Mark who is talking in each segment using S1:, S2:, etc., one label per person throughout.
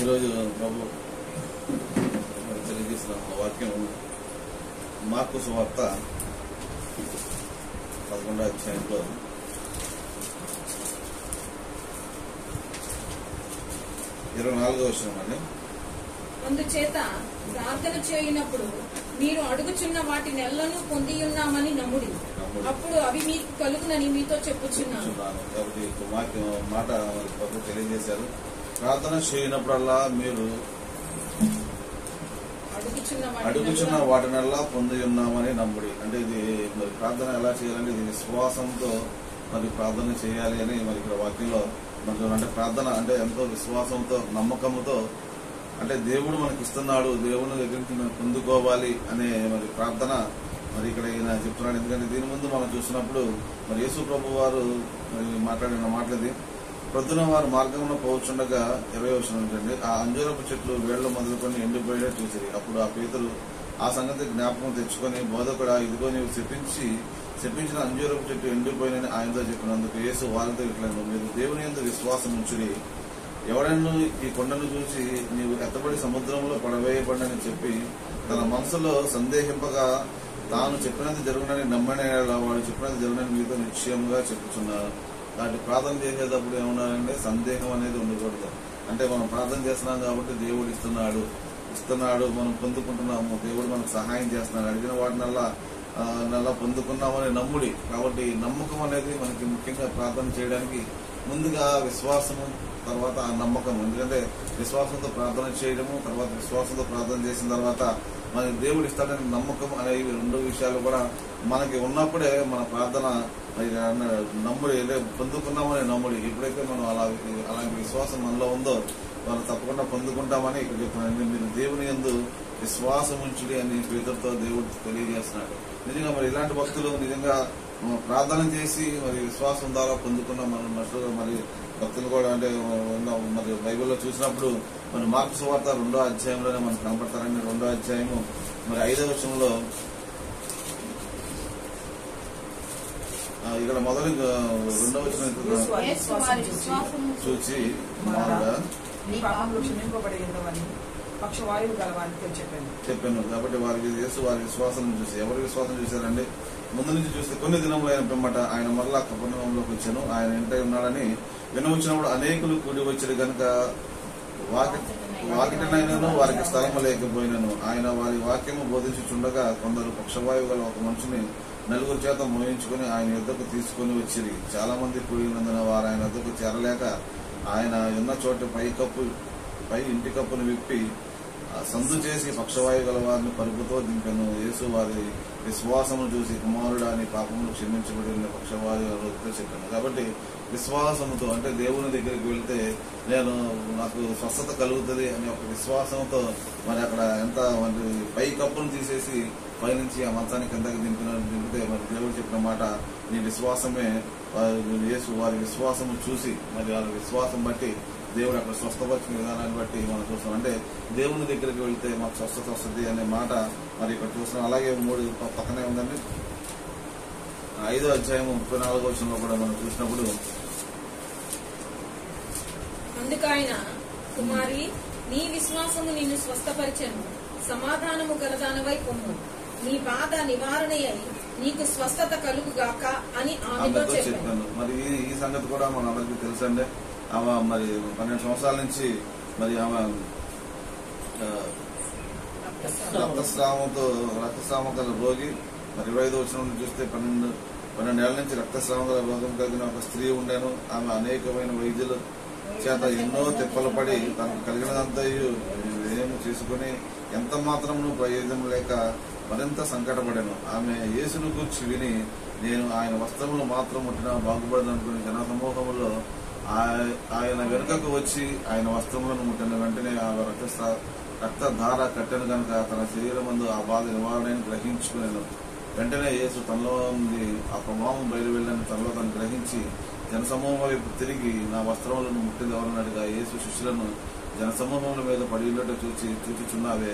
S1: ఈరోజు ప్రభు తెలియజేసిన వాక్యం మార్కు సువార్త 11వ అధ్యాయంలో 24వ వచనం అండి.
S2: అందుచేత ప్రార్థన చేయనప్పుడు మీరు అడుగుచున్న వాటి నెలను పొంది ఉన్నామని నమ్ముడి, అప్పుడు అవి మీకు కలుగునని మీతో చెప్పుచున్నాను.
S1: కాబట్టి మాట ప్రభు తెలియజేశారు. ప్రార్థన చేయనప్పుడల్లా మీరు అడుగుచున్న వాటినల్లా పొంది ఉన్నామని నమ్ముడి. అంటే ఇది మరి ప్రార్థన ఎలా చేయాలంటే ఇది విశ్వాసంతో మరి ప్రార్థన చేయాలి అని మరి ఇక్కడ వాక్యంలో మనకు అంటే ప్రార్థన అంటే ఎంతో విశ్వాసంతో నమ్మకంతో అంటే దేవుడు మనకి ఇస్తున్నాడు, దేవుని దగ్గర నుంచి మనం పొందుకోవాలి అనే మరి ప్రార్థన మరి ఇక్కడ ఈయన చెప్తున్నాడు. ఎందుకంటే దీని ముందు మనం చూసినప్పుడు మరి యేసు ప్రభు వారు మాట్లాడిన మాటలది. ప్రొద్దున వారు మార్గంలో పోవచ్చుండగా 20వ వచనం ఏంటంటే ఆ అంజూరపు చెట్లు వేళ్లు మొదలుకొని ఎండిపోయేలా చూసిరి. అప్పుడు ఆ పేతురు ఆ సంగతి జ్ఞాపకం తెచ్చుకొని బోధకుడా ఇదిగో నీవు చెప్పించిన అంజూరపు చెట్టు ఎండిపోయినని ఆయనతో చెప్పినందుకు యేసు వారితో ఇట్లా మీరు దేవుని యందు విశ్వాసం ఉంచుడి. ఎవడನ್ನು ఈ కొండను చూసి నీవు ఎత్తబడి సముద్రంలో పడవేయబడని చెప్పి తన మనసులో సందేహింపగా తాను చెప్పినది జరుగునని నమ్మని వాడు చెప్పినది జరుగునని మీతో నిశ్చయంగా చెప్పుచున్నారు. కాబట్టి ప్రార్థన చేసేటప్పుడు ఏమన్నారంటే సందేహం అనేది ఉండకూడదు. అంటే మనం ప్రార్థన చేస్తున్నాం కాబట్టి దేవుడు ఇస్తున్నాడు మనం పొందుకుంటున్నాము, దేవుడు మనకు సహాయం చేస్తున్నాడు, అడిగిన వాటినల్లా పొందుకున్నామని నమ్ముడి. కాబట్టి నమ్మకం అనేది మనకి ముఖ్యంగా ప్రార్థన చేయడానికి ముందుగా విశ్వాసము, తర్వాత ఆ నమ్మకం. ఎందుకంటే విశ్వాసంతో ప్రార్థన చేయడము, తర్వాత విశ్వాసంతో ప్రార్థన చేసిన తర్వాత మనకి దేవుడు ఇస్తాడని నమ్మకం అనేవి రెండు విషయాలు కూడా మనకి ఉన్నప్పుడే మన ప్రార్థన నమ్ముడి పొందుకున్నామని నమ్ముడి. ఎప్పుడైతే మనం అలాంటి విశ్వాసం మనలో ఉందో మనం తప్పకుండా పొందుకుంటామని ఇక్కడ చెప్తున్నాను. మీరు దేవుని యందు విశ్వాసం ఉంచుడి అని పేతురుతో దేవుడు తెలియజేస్తున్నాడు. నిజంగా మరి ఇలాంటి భక్తులు నిజంగా ప్రార్థన చేసి మరి విశ్వాసం ద్వారా పొందుకున్న మనం నటుగా మరి భక్తులు కూడా అంటే మరి బైబిల్లో చూసినప్పుడు మరి మార్కు సువార్త 2వ అధ్యాయంలోనే మనకు కనపడతారండి. 2వ అధ్యాయము మరి 5వ వచనంలో ఇక్కడ మొదలు 2వ వచనం చూచి చెప్పాను. కాబట్టి వారికి యేసు వారి విశ్వాసం చూసి ఎవరి విశ్వాసం చూశారండి? ముందు నుంచి చూస్తే కొన్ని దినములు అయిన పిమ్మట ఆయన మరలా కపెర్నహూములోకి వచ్చాను. ఆయన ఇంటే ఉన్నాడని వినవచ్చినప్పుడు అనేకులు కూడి వచ్చారు కనుక వాకిటనైనను వారికి స్థలము లేకపోయినను. ఆయన వారి వాక్యము బోధించుచుండగా కొందరు పక్షవాయువు గల ఒక మనిషిని 4 చేత మోయించుకుని ఆయన యుద్ధకు తీసుకుని వచ్చిరి. చాలా మంది కూడినందున వారు ఆయన యుద్ధకు చేరలేక ఆయన ఉన్న చోట పై ఇంటి కప్పును విప్పి సందు చేసి పక్షవాయు గల వారిని పరుపుతో దింపెను. యేసు వారి విశ్వాసము చూసి కుమారుడా నీ పాపములు క్షమించబడిన పక్షవాయువుతో చెప్పాను. కాబట్టి విశ్వాసముతో అంటే దేవుని దగ్గరికి వెళ్తే నాకు స్వస్థత కలుగుతుంది అనే ఒక విశ్వాసంతో మరి అక్కడ ఎంత మరి పై కప్పును తీసేసి పైనుంచి ఆ మంచానికి ఎంతకు దింపితే మరి దేవుడు చెప్పిన మాట నీ విశ్వాసమే. యేసు వారి విశ్వాసము చూసి మరి వాళ్ళ విశ్వాసం బట్టి దేవుడు అక్కడ స్వస్థపరిచిన విధానాన్ని బట్టి మనం చూస్తాం. అంటే దేవుని దగ్గరికి వెళ్తే మాకు స్వస్థత వస్తుంది అనే మాట మరి ఇక్కడ చూస్తున్నాం. అలాగే 3 పక్కనే ఉందండి. 5వ అధ్యాయం 34వ వచనంలో కూడా మనం చూసినప్పుడు
S2: అందుకైన కుమారి నీ విశ్వాసము నిన్ను స్వస్థపరిచెను, సమాధానము గలదానవై పొమ్ము, నీ బాధ నివారణ అయి నీకు స్వస్థత కలుగుగాక అని ఆమెతో చెప్పాను.
S1: మరి ఈ సంగతి కూడా మన అందరికీ తెలుసండి. ఆమె మరి 12 సంవత్సరాల నుంచి మరి ఆమె రక్తస్రావం గల రోగి. మరి 25వ వచనం చూస్తే 12 ఏళ్ల నుంచి రక్తస్రావం గల రోగం కలిగిన ఒక స్త్రీ ఉండేను. ఆమె అనేకమైన వైద్యుల చేత ఎన్నో తిప్పలు పడి తనకు కలిగినదంతా ఏమి చేసుకుని ఎంత మాత్రము ప్రయోజనం లేక మరింత సంకటపడాను. ఆమె యేసును గూర్చి విని నేను ఆయన వస్త్రములు మాత్రం ముట్టినా బాగుపడదనుకుని జన సమూహంలో ఆయన వెనుకకు వచ్చి ఆయన వస్త్రములను ముట్టిన వెంటనే ఆ రక్తధార కట్టెను కనుక తన శరీరమందు ఆ బాధ నివారణని గ్రహించుకునేను. వెంటనే యేసు తనలో ఉంది ఆ ప్రభావం బయలు వెళ్ళని తనలో తను గ్రహించి జనసమూహం వైపు తిరిగి నా వస్త్రములను ముట్టిందెవరన్నట్టుగా యేసు శిష్యులను జనసమూహముల మీద పడియున్నట్టు చూచుచున్నావే,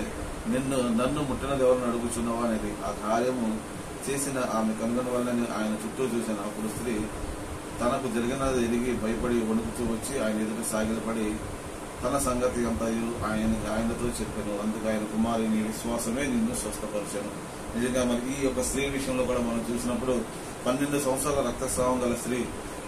S1: నన్ను ముట్టినదెవరని అడుగుచున్నావా అనేది. ఆ కార్యము చేసిన ఆమె కనుగొన వల్లని ఆయన చుట్టూ చూశాను. అప్పుడు స్త్రీ తనకు జరిగినది ఎరిగి భయపడి వణుకుతూ వచ్చి ఆయన ఎదుట సాగిలపడి తన సంగతి అంతయు ఆయనతో చెప్పాను. అందుకు ఆయన కుమారి నీ విశ్వాసమే నిన్ను స్వస్థపరిచాను. నిజంగా మరి ఈ యొక్క స్త్రీ విషయంలో కూడా మనం చూసినప్పుడు 12 సంవత్సరాల రక్తస్రావం గల స్త్రీ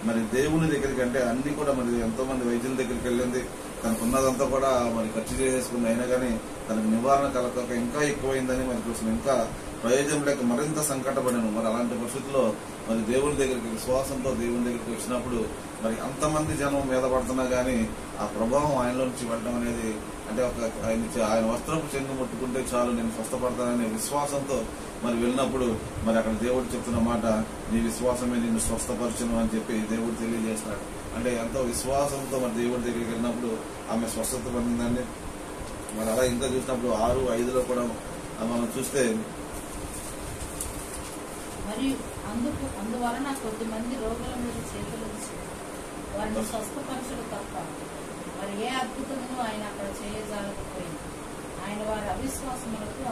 S1: మరి దేవుని దగ్గరికి, అంటే అన్ని కూడా మరి ఎంతో మంది వైద్యుల దగ్గరికి వెళ్ళింది, తనకున్నదంతా కూడా మరి ఖర్చు చేసేసుకుంది. అయినా కానీ తనకు నివారణ కలగక ఇంకా ఎక్కువైందని మరి చూసిన, ఇంకా ప్రయోజనం లేక మరింత సంకటపడాను. మరి అలాంటి పరిస్థితుల్లో మరి దేవుని దగ్గరికి విశ్వాసంతో దేవుని దగ్గరికి వచ్చినప్పుడు మరి అంతమంది జనం మీద పడుతున్నా గానీ ఆ ప్రభావం ఆయనలో నుంచి వెళ్ళడం అనేది, అంటే ఆయన వస్త్రపు చెంగు ముట్టుకుంటే చాలు నేను స్వస్థపడతాననే విశ్వాసంతో మరి వెళ్ళినప్పుడు మరి అక్కడ దేవుడు చెప్తున్న మాట, నీ విశ్వాసమే నిన్ను స్వస్థపరచును అని చెప్పి దేవుడు తెలియజేస్తున్నాడు. అంటే ఎంతో విశ్వాసంతో మరి దేవుడి దగ్గరికి వెళ్ళినప్పుడు ఆమె స్వస్థత పొందిందండి. మరి అలా ఇంకా చూసినప్పుడు 6:5 కూడా మనం చూస్తే,
S3: మరియు అందువలన కొద్దిమంది రోగుల మీద చేతులు వారిని స్వస్థపరచడం తప్ప మరి ఏ అద్భుతమును ఆయన అక్కడ చేయజాలకపోయింది. ఆయన వారి అవిశ్వాసములకు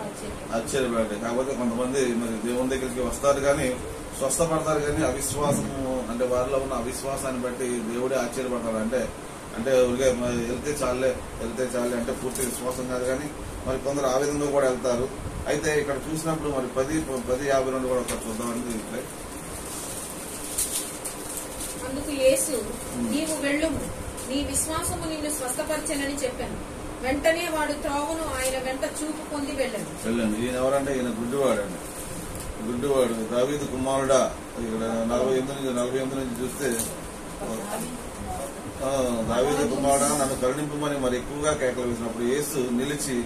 S1: ఆశ్చర్యపడ్డాడు. కాకపోతే కొంతమంది మరి దేవుని దగ్గరికి వస్తారు కానీ స్వస్థపడతారు, కానీ అవిశ్వాసము, అంటే వారిలో ఉన్న అవిశ్వాసాన్ని బట్టి దేవుడే ఆశ్చర్యపడతాడు. అంటే వెళ్తే చాలే అంటే పూర్తి విశ్వాసం కాదు, కానీ మరి కొందరు ఆ విధంగా కూడా వెళ్తారు. అయితే ఇక్కడ చూసినప్పుడు మరి 10:52 కూడా ఒకటి చూద్దామండి.
S2: అందుకు యేసు, నీవు వెళ్ళుము, నీ విశ్వాసము నిన్ను స్వస్థపరచనని చెప్పాను. వెంటనే వాడు త్రోవను ఆయన వెంట చూపు పొంది వెళ్ళండి.
S1: ఈయన ఎవరంటే ఈయన గుడ్డివాడు దావీదు కుమారుడా. ఇక్కడ 48 నుంచి చూస్తే, దావీదు కుమారుడా నన్ను కరుణింపమని మరి ఎక్కువగా కేకలు వేసినప్పుడు యేసు నిలిచి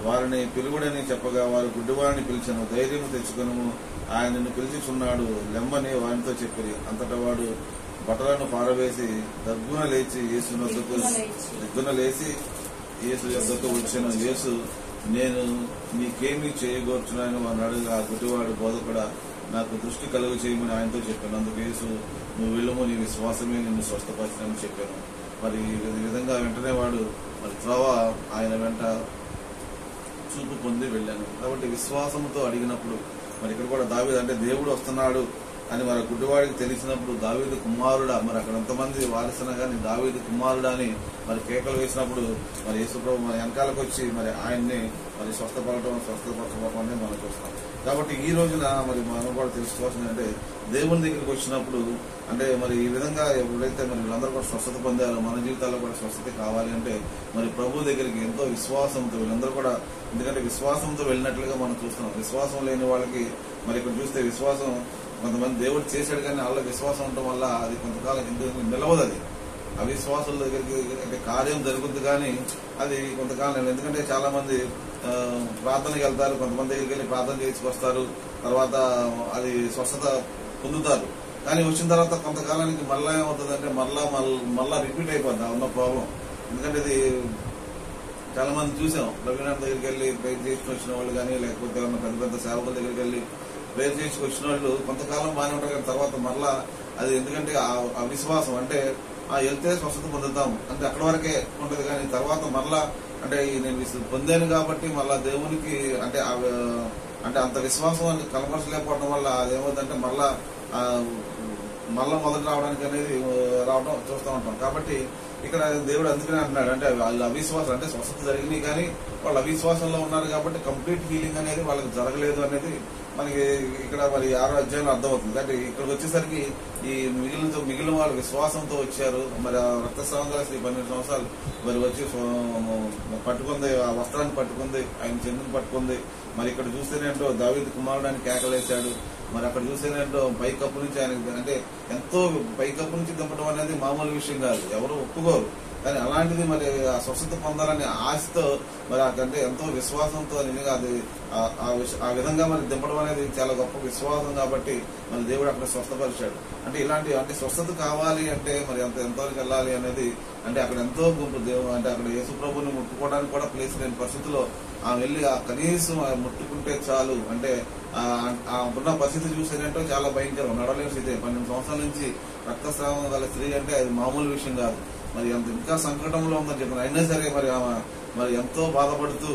S1: వారిని పిలుగుడని చెప్పగా వారు గుడ్డివాడిని పిలిచాను, ధైర్యం తెచ్చుకొనుము, ఆయన నిన్ను పిలిచిచున్నాడు లెమ్మని వారితో చెప్పిరి. అంతటా వాడు బట్టలను పారవేసి దగ్గున లేచి యేసు యొద్దకు వచ్చాను. యేసు, నేను నీకేమీ చేయగోర్చున్నాను వారిని అడుగు. ఆ గుడ్డివాడు, బోధకుడా నాకు దృష్టి కలుగు చేయమని ఆయనతో చెప్పాను. అందుకు యేసు, నువ్వు వెళ్ళము, నీ విశ్వాసమే నిన్ను స్వస్థపరచని చెప్పాను. మరి ఈ విధంగా వెంటనే వాడు మరి త్రోవ ఆయన వెంట చూపు పొంది వెళ్ళాను. కాబట్టి విశ్వాసంతో అడిగినప్పుడు మరి ఇక్కడ కూడా దావీదు, అంటే దేవుడు వస్తున్నాడు అని మరి గుడ్డివాడికి తెలిసినప్పుడు దావీదు కుమారుడా, మరి అక్కడ ఎంతమంది వారసున గాని దావీదు కుమారుడా అని మరి కేకలు వేసినప్పుడు మరి యేసుప్రభు మరి వెనకాలకు వచ్చి మరి ఆయన్ని మరి స్వస్థపరచడం అనేది మనం చూస్తాం. కాబట్టి ఈ రోజున మరి మనం కూడా తెలుసుకోవాల్సింది, అంటే దేవుని దగ్గరికి వచ్చినప్పుడు, అంటే మరి ఈ విధంగా ఎప్పుడైతే మరి వీళ్ళందరూ కూడా స్వస్థత పొందారో మన జీవితాల్లో కూడా స్వస్థత కావాలి అంటే మరి ప్రభు దగ్గరికి ఎంతో విశ్వాసంతో వీళ్ళందరూ కూడా, ఎందుకంటే విశ్వాసంతో వెళ్ళినట్లుగా మనం చూస్తున్నాం. విశ్వాసం లేని వాళ్ళకి మరి ఇక్కడ చూస్తే విశ్వాసం కొంతమంది దేవుడు చేశాడు, కానీ వాళ్ళ విశ్వాసం ఉండటం వల్ల అది కొంతకాలం ఎందుకు నిలవదు. అది అవిశ్వాసుల దగ్గరికి అంటే కార్యం జరుగుతుంది, కానీ అది కొంతకాలం. ఎందుకంటే చాలా మంది ప్రార్థనకి వెళ్తారు, కొంతమంది దగ్గరికి వెళ్ళి ప్రార్థన చేసుకొస్తారు, తర్వాత అది స్వస్థత పొందుతారు. కానీ వచ్చిన తర్వాత కొంతకాలానికి మళ్ళా ఏమవుతుందంటే మళ్ళా రిపీట్ అయిపోద్ది ఉన్న ప్రాబ్లం. ఎందుకంటే ఇది చాలా మంది చూసాం, రవీనాథ్ దగ్గరికి వెళ్ళి ప్రేర్ చేసుకుని వచ్చిన వాళ్ళు కానీ, లేకపోతే పెద్ద సేవకుల దగ్గరికి వెళ్ళి ప్రేర్ చేసుకు వచ్చిన వాళ్ళు కొంతకాలం బాగానే ఉంటారు, కానీ తర్వాత మళ్ళా అది ఎందుకంటే ఆ విశ్వాసం, అంటే వెళ్తే స్వస్థత పొందుతాం అంటే అక్కడి వరకే ఉంటుంది. కానీ తర్వాత మళ్ళా అంటే నేను పొందాను కాబట్టి మళ్ళా దేవునికి అంటే అంత విశ్వాసం కనపరచలేకపోవడం వల్ల అదేమవుతుందంటే మళ్ళా మొదటి రావడానికి అనేది రావడం చూస్తూ ఉంటాం. కాబట్టి ఇక్కడ దేవుడు అందుకనే అంటున్నాడు, అంటే వాళ్ళ అవిశ్వాసం, అంటే స్వస్థత జరిగినాయి కానీ వాళ్ళు అవిశ్వాసంలో ఉన్నారు కాబట్టి కంప్లీట్ హీలింగ్ అనేది వాళ్ళకి జరగలేదు అనేది మనకి ఇక్కడ మరి 6వ అధ్యాయంలో అర్థమవుతుంది. అంటే ఇక్కడికి వచ్చేసరికి ఈ మిగిలిన వాళ్ళు విశ్వాసంతో వచ్చారు. మరి ఆ రక్తస్రావం గల 12 సంవత్సరాలు మరి వచ్చి పట్టుకుంది, ఆ వస్త్రాన్ని పట్టుకుంది, ఆయన చెందును పట్టుకుంది. మరి ఇక్కడ చూస్తేనేంటో దావీదు కుమారుడు అని కేకలేశాడు. మరి అక్కడ చూస్తేనేంటో పైకప్పు నుంచి ఆయన, అంటే ఎంతో పైకప్పు నుంచి దింపడం అనేది మామూలు విషయం కాదు, ఎవరు ఒప్పుకోరు. కానీ అలాంటిది మరి ఆ స్వస్థత పొందాలనే ఆశతో మరి అంటే ఎంతో విశ్వాసంతో నిజంగా అది ఆ విధంగా మరి దింపడం అనేది చాలా గొప్ప విశ్వాసం. కాబట్టి మరి దేవుడు అక్కడ స్వస్థపరిచాడు. అంటే ఇలాంటి అంటే స్వస్థత కావాలి అంటే మరి ఎంతవరకు వెళ్ళాలి అనేది, అంటే అక్కడ ఎంతో గుంపు దేవుడు, అంటే అక్కడ యేసు ప్రభుని ముట్టుకోవడానికి కూడా ప్లేస్ లేని పరిస్థితిలో వెళ్ళి కనీసం ముట్టుకుంటే చాలు. అంటే ఉన్న పరిస్థితి చూసేటంటే చాలా భయంకరం, నడవలేని స్థితి. 12 సంవత్సరాల నుంచి రక్తస్రావం గల స్త్రీ అంటే అది మామూలు విషయం కాదు. మరి అంత ఇంకా సంకటంలో ఉందని చెప్పిన అయినా సరే మరి ఆమె మరి ఎంతో బాధపడుతూ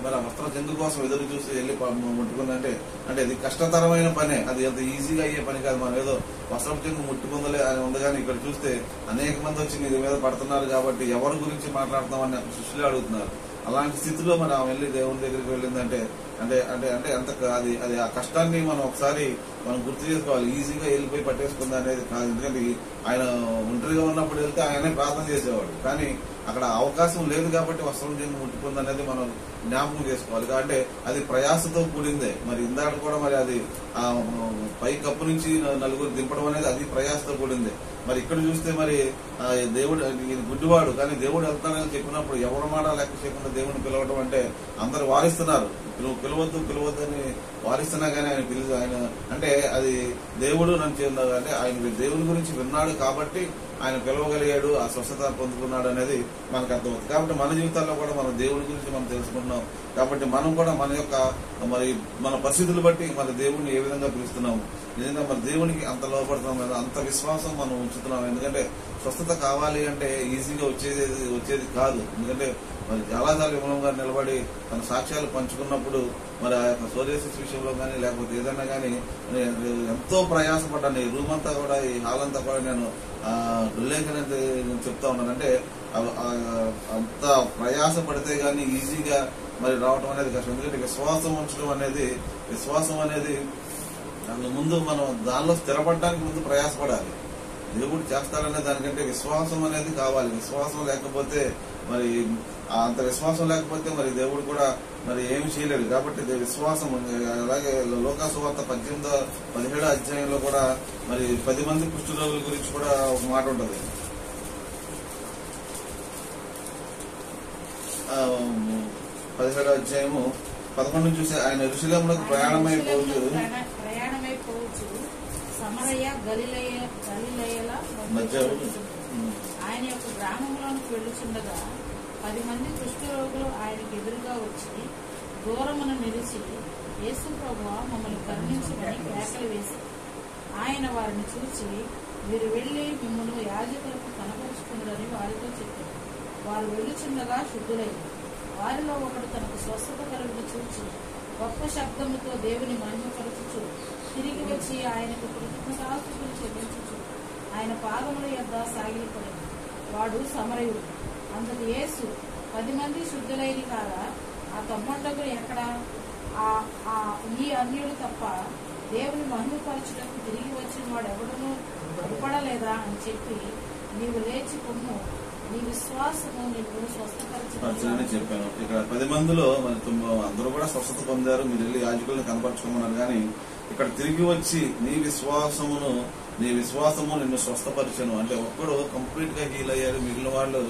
S1: మరి ఆ వస్త్రం చెంగు కోసం ఎదురు చూసి వెళ్ళి ముట్టుకుందంటే అంటే ఇది కష్టతరమైన పనే, అది అంత ఈజీగా అయ్యే పని కాదు. మనం ఏదో వస్త్రం చెంగు ముట్టుకుందలే అని ఉంది, కానీ ఇక్కడ చూస్తే అనేక మంది వచ్చి నీ మీద పడుతున్నారు కాబట్టి ఎవరి గురించి మాట్లాడుతున్నామని అక్కడ శిష్యులే అడుగుతున్నారు. అలాంటి స్థితిలో మరి ఆమె వెళ్ళి దేవుని దగ్గరికి వెళ్ళిందంటే అంటే అంటే అంటే అంత అది అది ఆ కష్టాన్ని మనం ఒకసారి మనం గుర్తు చేసుకోవాలి. ఈజీగా వెళ్ళిపోయి పట్టేసుకుంది అనేది కాదు. ఎందుకంటే ఆయన ఒంటరిగా ఉన్నప్పుడు వెళ్తే ఆయనే ప్రార్థన చేసేవాడు, కానీ అక్కడ అవకాశం లేదు కాబట్టి వస్త్రం చెంగు ముట్టుకుంది అనేది మనం జ్ఞాపకం చేసుకోవాలి. అంటే అది ప్రయాసతో కూడిందే. మరి ఇందాక కూడా మరి అది ఆ పై కప్పు నుంచి నలుగురు దింపడం అనేది అది ప్రయాసతో కూడిందే. మరి ఇక్కడ చూస్తే మరి దేవుడు గుడ్డివాడు, కానీ దేవుడు వెళ్తానని చెప్పినప్పుడు ఎవరి మాట లెక్క చేయకుండా దేవుడిని పిలవడం అంటే అందరు వారిస్తున్నారు, పిలవద్దు అని వారిస్తున్నా కానీ ఆయన అంటే అది దేవుడు నన్ను అంటే ఆయన దేవుని గురించి విన్నాడు కాబట్టి ఆయన పిలవగలిగాడు, ఆ స్వస్థత పొందుకున్నాడు అనేది మనకు అర్థమవుతుంది. కాబట్టి మన జీవితాల్లో కూడా మనం దేవుడి గురించి మనం తెలుసుకుంటున్నాం కాబట్టి మనం కూడా మన యొక్క మరి మన పరిస్థితులు బట్టి మన దేవుడిని ఏ విధంగా పిలుస్తున్నాము, నిజంగా మన దేవునికి అంత లోపడుతున్నాం కదా, అంత విశ్వాసం మనం ఉంచుతున్నాం. ఎందుకంటే స్వస్థత కావాలి అంటే ఈజీగా వచ్చేది కాదు. ఎందుకంటే మరి చాలాసార్లు విమలం గారు నిలబడి తన సాక్ష్యాలు పంచుకున్నప్పుడు మరి ఆ యొక్క సోరియాసిస్ విషయంలో కానీ లేకపోతే ఏదైనా కానీ ఎంతో ప్రయాసపడ్డాను. ఈ రూమ్ అంతా కూడా, ఈ హాల్ అంతా కూడా నేను దుల్లేఖనైతే చెప్తా ఉన్నాను. అంటే అంత ప్రయాస పడితే గానీ ఈజీగా మరి రావటం అనేది కష్టం. ఎందుకంటే విశ్వాసం ఉంచడం అనేది ముందు మనం దానిలో స్థిరపడడానికి ముందు ప్రయాసపడాలి. దేవుడు చేస్తాడనే దానికంటే విశ్వాసం అనేది కావాలి. విశ్వాసం లేకపోతే మరి అంత విశ్వాసం లేకపోతే మరి దేవుడు కూడా మరి ఏమి చేయలేడు. కాబట్టి విశ్వాసం, అలాగే లోకాసువార్త 17వ అధ్యాయంలో కూడా మరి 10 మంది కుష్ఠరోగుల గురించి కూడా ఒక మాట ఉంటుంది. 17వ అధ్యాయము 11 చూసి ఆయన యెరూషలేమునకు ప్రయాణమైపోవచ్చు
S3: సమరయ గలిలయల మధ్య ఆయన యొక్క గ్రామంలోనికి వెళ్ళుచుండగా 10 మంది కుష్ఠరోగులు ఆయనకు ఎదురుగా వచ్చి దూరమున నిలిచి, యేసు ప్రభువా, మమ్మల్ని కరుణించమని కేకలు వేసి ఆయన వారిని చూసి, మీరు వెళ్లి మిమ్మల్ని యాజకులకు కనపరుచుకున్నారని వారితో చెప్పారు. వారు వెళ్ళుచుండగా శుద్ధులయ్యారు. వారిలో ఒకడు తనకు స్వస్థత కలుగును చూచి గొప్ప శబ్దముతో దేవుని మహిమపరచుచు తిరిగి వచ్చి ఆయనకు కృతజ్ఞతాస్తుతులు చెల్లించుచు ఆయన పాదముల యొద్ద సాగిలపడింది. వాడు సమరయుడు. అందుకు యేసు, 10 మంది శుద్ధులైన కాగా ఆ 90 ఎక్కడ? ఈ అన్యుడు తప్ప దేవుని మహిమపరచుటకు తిరిగి వచ్చిన వాడు ఎవడనూ భయపడలేదా అని చెప్పి, నీవు లేచి పొమ్ము, నీ విశ్వాసము నీకు స్వస్థపరచని
S1: చెప్పాను. ఇక్కడ 10 మందిలో మరి అందరూ కూడా స్వస్థత పొందారు. మీరు వెళ్ళి యాజకులను కనపరచుకోమన్నారు. కానీ ఇక్కడ తిరిగి వచ్చి నీ విశ్వాసము నిన్ను స్వస్థపరిచను అంటే ఒక్కడు కంప్లీట్ గా హీల్ అయ్యారు. మిగిలిన వాళ్ళు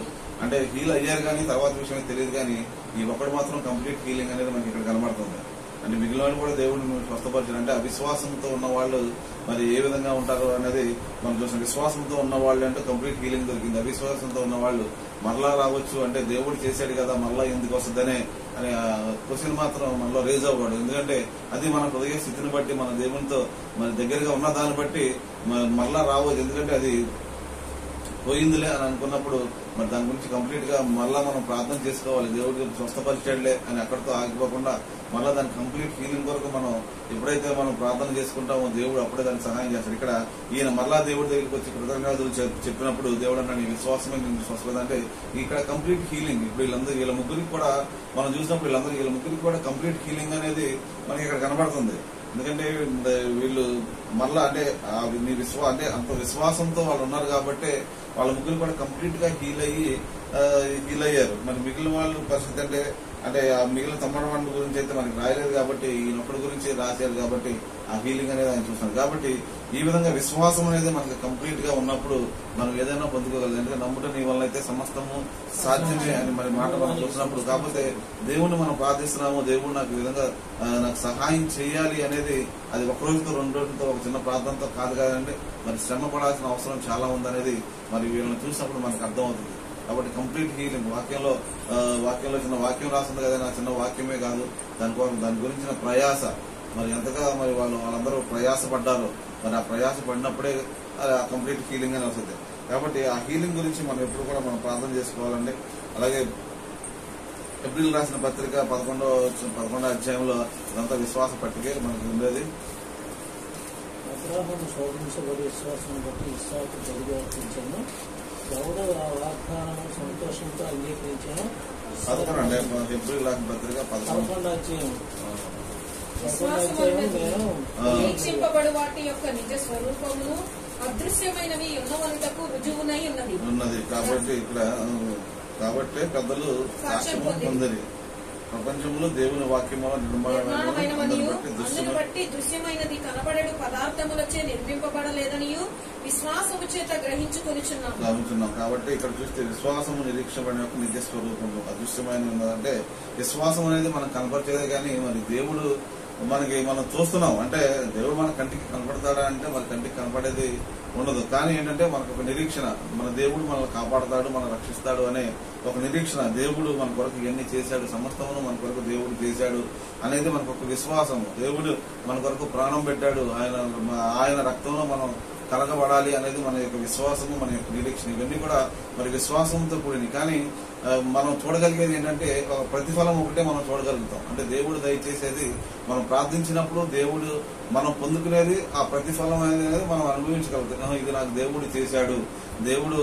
S1: అంటే హీల్ అయ్యారు కానీ తర్వాత విషయం తెలియదు, కానీ ఈ ఒక్కడు మాత్రం కంప్లీట్ హీలింగ్ అనేది మనకి ఇక్కడ కనబడుతుంది. అంటే మిగిలిన వాళ్ళు కూడా దేవుడిని స్వస్థపరిచారు. అంటే అవిశ్వాసంతో ఉన్న వాళ్ళు మరి ఏ విధంగా ఉంటారు అనేది మనం చూసాం. విశ్వాసంతో ఉన్న వాళ్ళు అంటే కంప్లీట్ హీలింగ్ దొరికింది. అవిశ్వాసంతో ఉన్న వాళ్ళు మరలా రావచ్చు అంటే దేవుడు చేశాడు కదా మరలా ఎందుకు వస్తుందనే అనే క్వశ్చన్ మాత్రం మనలో రేజ్ అవ్వడు. ఎందుకంటే అది మన హృదయ స్థితిని బట్టి, మన దేవునితో మన దగ్గరగా ఉన్న దాన్ని బట్టి మరలా రావచ్చు. ఎందుకంటే అది పోయిందిలే అని అనుకున్నప్పుడు మరి దాని గురించి కంప్లీట్ గా మళ్ళా మనం ప్రార్థన చేసుకోవాలి. దేవుడు స్వస్థపరిచాడులే అని అక్కడితో ఆగిపోకుండా మళ్ళా దాని కంప్లీట్ హీలింగ్ కొరకు మనం ఎప్పుడైతే మనం ప్రార్థన చేసుకుంటామో దేవుడు అప్పుడే దానికి సహాయం చేస్తాడు. ఇక్కడ ఈయన మళ్ళా దేవుడి దగ్గరికి వచ్చి కృతజ్ఞతలు చెప్పినప్పుడు దేవుడు అన్న నీ విశ్వాసమే నిన్ను స్వస్థత అంటే ఇక్కడ కంప్లీట్ హీలింగ్. ఇప్పుడు వీళ్ళ ముగ్గురికి కూడా మనం చూసినప్పుడు వీళ్ళ ముగ్గురికి కూడా కంప్లీట్ హీలింగ్ అనేది మనకి ఇక్కడ కనబడుతుంది. ఎందుకంటే వీళ్ళు మళ్ళా అంటే అంటే అంత విశ్వాసంతో వాళ్ళు ఉన్నారు కాబట్టి వాళ్ళ ముగ్గురు కూడా కంప్లీట్ గా హీల్ అయ్యారు. మరి మిగిలిన వాళ్ళ పరిస్థితి అంటే ఆ మిగిలిన తమ్మడవాళ్ళ గురించి అయితే మనకి రాయలేదు కాబట్టి ఈయనొక్కడి గురించి రాశారు కాబట్టి ఆ హీలింగ్ అనేది ఆయన చూస్తున్నారు. కాబట్టి ఈ విధంగా విశ్వాసం అనేది మనకి కంప్లీట్ గా ఉన్నప్పుడు మనం ఏదైనా పొందుకోగలదు. ఎందుకంటే నమ్ముట నీ వల్ల అయితే సమస్తము సాధ్యమే అని మరి మాట మనం చూసినప్పుడు, కాకపోతే దేవుణ్ణి మనం ప్రార్థిస్తున్నాము, దేవుడు నాకు ఈ విధంగా నాకు సహాయం చేయాలి అనేది అది ఒక రోజుతో 2 రోజులతో ఒక చిన్న ప్రార్థనతో కాదు కదండి. మరి శ్రమ పడాల్సిన అవసరం చాలా ఉందనేది మరి వీళ్ళని చూసినప్పుడు మనకు అర్థమవుతుంది. కాబట్టి కంప్లీట్ హీలింగ్ వాక్యంలో చిన్న వాక్యం రాస్తుంది కదా, నా చిన్న వాక్యమే కాదు, దాని గురించిన ప్రయాస మరి ఎంతగా మరి వాళ్ళందరూ ప్రయాసపడ్డారు. మరి ఆ ప్రయాస పడినప్పుడే కంప్లీట్ హీలింగ్ అని వస్తుంది. కాబట్టి ఆ హీలింగ్ గురించి మనం ఎప్పుడు కూడా మనం ప్రార్థన చేసుకోవాలండి. అలాగే ఏప్రిల్ రాసిన పత్రిక 11వ అధ్యాయంలో ఇదంతా విశ్వాస పట్టికే మనకు ఉండేది.
S4: అబ్రాహాము శోధించబడి విశ్వాసం బట్టి ఇస్సాకు బలిగా అర్పించాను. ఎవడు ఆ వాగ్దానము సంతోషంతో అంగీకరించాను.
S1: 11 అంటే ఏప్రిల్ రాసిన పత్రిక
S4: 11వ అధ్యాయం నేను
S2: నిరీక్షింపబడు వాటి యొక్క నిజ స్వరూపమును అదృశ్యమైనవి ఉన్నవనుటకు రుజువునై ఉన్నది. కాబట్టి పెద్దలు సాక్ష్యము పొందిరి. ప్రపంచంలో దేవుని వాక్యముల నిర్మాణమైనవనియు అందును బట్టి దృశ్యమైనది కనబడేడు పదార్థములచే నిర్మింపబడలేదనియు విశ్వాసము చేత గ్రహించుకొనిచున్నాం.
S1: కాబట్టి ఇక్కడ చూస్తే విశ్వాసము నిరీక్షణ యొక్క నిజ స్వరూపము అదృశ్యమైనది ఉన్నదంటే విశ్వాసం అనేది మనం కనపరిచేదే కానీ మరి దేవుడు మనం చూస్తున్నాం అంటే దేవుడు మన కంటికి కనపడతాడా అంటే మన కంటికి కనపడేది ఉండదు. కానీ ఏంటంటే మనకు ఒక నిరీక్షణ, మన దేవుడు మనల్ని కాపాడతాడు, మనం రక్షిస్తాడు అనే ఒక నిరీక్షణ. దేవుడు మన కొరకు ఇవన్నీ చేశాడు, సమస్తమును మన కొరకు దేవుడు చేశాడు అనేది మనకు ఒక విశ్వాసం. దేవుడు మన కొరకు ప్రాణం పెట్టాడు, ఆయన రక్తంలో మనం కలగబడాలి అనేది మన యొక్క విశ్వాసము, మన యొక్క నిరీక్షణ. ఇవన్నీ కూడా మరి విశ్వాసంతో కూడినవి. కానీ మనం చూడగలిగేది ఏంటంటే ప్రతిఫలం ఒకటే మనం చూడగలుగుతాం. అంటే దేవుడు దయచేసేది మనం ప్రార్థించినప్పుడు దేవుడు మనం పొందుకునేది ఆ ప్రతిఫలం అనేది మనం అనుభవించగలుగుతాం. ఇది నాకు దేవుడు చేశాడు, దేవుడు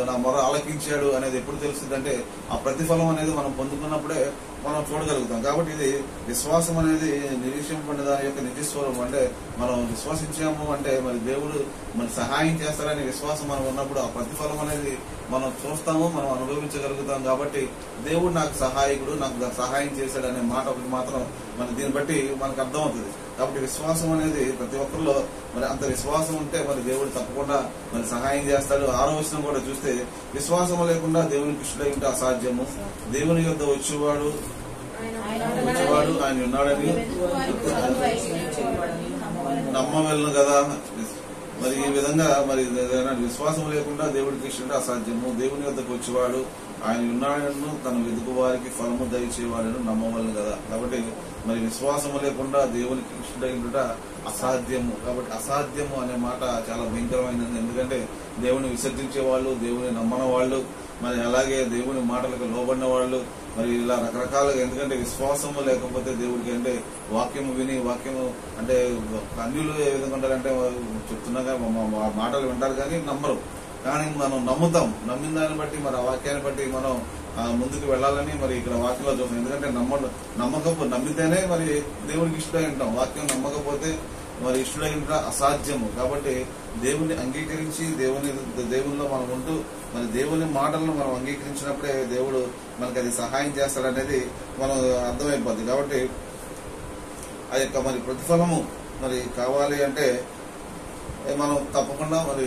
S1: నా మొర ఆలకించాడు అనేది ఎప్పుడు తెలుస్తుందంటే ఆ ప్రతిఫలం అనేది మనం పొందుకున్నప్పుడే మనం చూడగలుగుతాం. కాబట్టి ఇది విశ్వాసం అనేది నిరీక్షింపబడిన దాని యొక్క నిజస్వరూపం. అంటే మనం విశ్వసించాము అంటే మరి దేవుడు మన సహాయం చేస్తారనే విశ్వాసం మనం ఉన్నప్పుడు ఆ ప్రతిఫలం అనేది మనం చూస్తాము, మనం అనుభవించగలుగుతాం. కాబట్టి దేవుడు నాకు సహాయకుడు, నాకు సహాయం చేశాడు అనే మాట ఒకటి మాత్రం మరి దీన్ని బట్టి మనకు అర్థమవుతుంది. కాబట్టి విశ్వాసం అనేది ప్రతి ఒక్కరిలో మరి అంత విశ్వాసం ఉంటే మరి దేవుడు తప్పకుండా మరి సహాయం చేస్తాడు. 6వ వచనం కూడా చూస్తే విశ్వాసం లేకుండా దేవునికి ఇష్టడై ఉంటే అసాధ్యము. దేవుని యొద్ద వచ్చేవాడు ఆయన ఉన్నాడని నమ్మవలను కదా. మరి ఈ విధంగా మరి విశ్వాసం లేకుండా దేవుడికి ఇష్టంటే అసాధ్యము. దేవుని వద్దకు వచ్చేవాడు ఆయన ఉన్నాడను తన వెతుకు వారికి ఫలము దయచేవాడను నమ్మవలను కదా. కాబట్టి మరి విశ్వాసము లేకుండా దేవునికి ఇష్టడైనట అసాధ్యము. కాబట్టి అసాధ్యము అనే మాట చాలా భయంకరమైనది. ఎందుకంటే దేవుని విసర్జించే వాళ్ళు, దేవుని నమ్మని వాళ్ళు, మరి అలాగే దేవుని మాటలకు లోబడిన వాళ్ళు మరి ఇలా రకరకాలుగా. ఎందుకంటే విశ్వాసము లేకపోతే దేవుడికి అంటే వాక్యము విని వాక్యము అంటే అన్యులు ఏ విధంగా ఉంటారంటే చెప్తున్నాగా మాటలు వింటారు కానీ నమ్మరు. కానీ మనం నమ్ముతాం, నమ్మిన దాన్ని బట్టి మరి ఆ వాక్యాన్ని బట్టి మనం ముందుకు వెళ్లాలని మరి ఇక్కడ వాక్యంలో చూస్తాం. ఎందుకంటే నమ్మితేనే మరి దేవుడికి ఇష్టమై ఉంటాం. వాక్యం నమ్మకపోతే మరి ఇష్టమై ఉంటా అసాధ్యము. కాబట్టి దేవుని అంగీకరించి దేవునిలో మనం ఉంటూ మరి దేవుని మాటలను మనం అంగీకరించినప్పుడే దేవుడు మనకి అది సహాయం చేస్తాడనేది మనం అర్థమైపోద్ది. కాబట్టి ఆ యొక్క మరి ప్రతిఫలము మరి కావాలి అంటే మనం తప్పకుండా మరి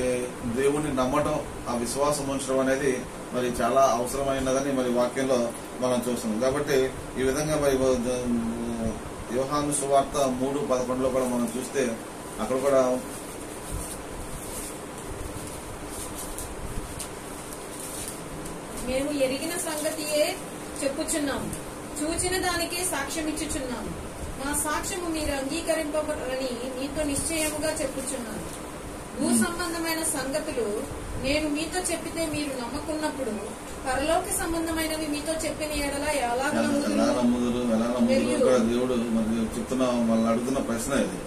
S1: దేవుడిని నమ్మటం, ఆ విశ్వాసం ఉంచడం అనేది మరి చాలా అవసరమైనదని మరి వాక్యంలో మనం చూస్తున్నాం. కాబట్టి ఈ విధంగా మరి యోహాను సువార్త 3:11 కూడా మనం చూస్తే అక్కడ కూడా
S2: మేము ఎరిగిన సంగతియే చెప్పుచున్నాము, చూచిన దానికే సాక్ష్యం ఇచ్చుచున్నాము. మా సాక్ష్యము మీరు అంగీకరింపబడని మీతో నిశ్చయముగా చెప్పుచున్నాను. భూ సంబంధమైన సంగతులు నేను మీతో చెప్పితే మీరు నమ్మకున్నప్పుడు పరలోక సంబంధమైనవి మీతో చెప్పిన ఎడల ఎలా
S1: నమ్ముదురు దేవుడు మరి చెప్తున్నా వాళ్ళని అడుగుతున్న ప్రశ్న ఇది.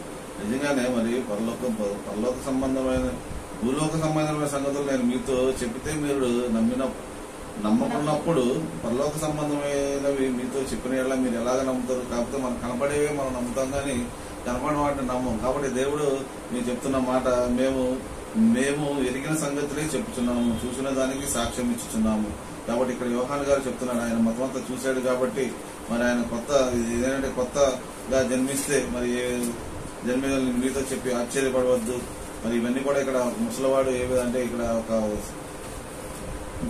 S1: నిజంగానే మరి పరలోక సంబంధమైన భూలోక సంబంధమైన సంగతులు నేను మీతో చెప్పితే మీరు నమ్మకున్నప్పుడు పరలోక సంబంధమైనవి మీతో చెప్పిన ఎడల మీరు ఎలాగ నమ్ముతారు? కాకపోతే మనం కనపడేవే మనం నమ్ముతాం కానీ కనపడిన వాటిని నమ్మం. కాబట్టి దేవుడు మీరు చెప్తున్న మాట మేము ఎరిగిన సంగతులే చెప్తున్నాము, చూసిన దానికి సాక్ష్యం ఇచ్చుచున్నాము. కాబట్టి ఇక్కడ యోహాను గారు చెప్తున్నాడు, ఆయన మొత్తం అంతా చూశాడు కాబట్టి మరి ఆయన ఏదంటే కొత్తగా జన్మిస్తే మరి మీతో చెప్పి ఆశ్చర్యపడవద్దు. మరి ఇవన్నీ కూడా ఇక్కడ ముసలివాడు ఏ విధంటే ఇక్కడ ఒక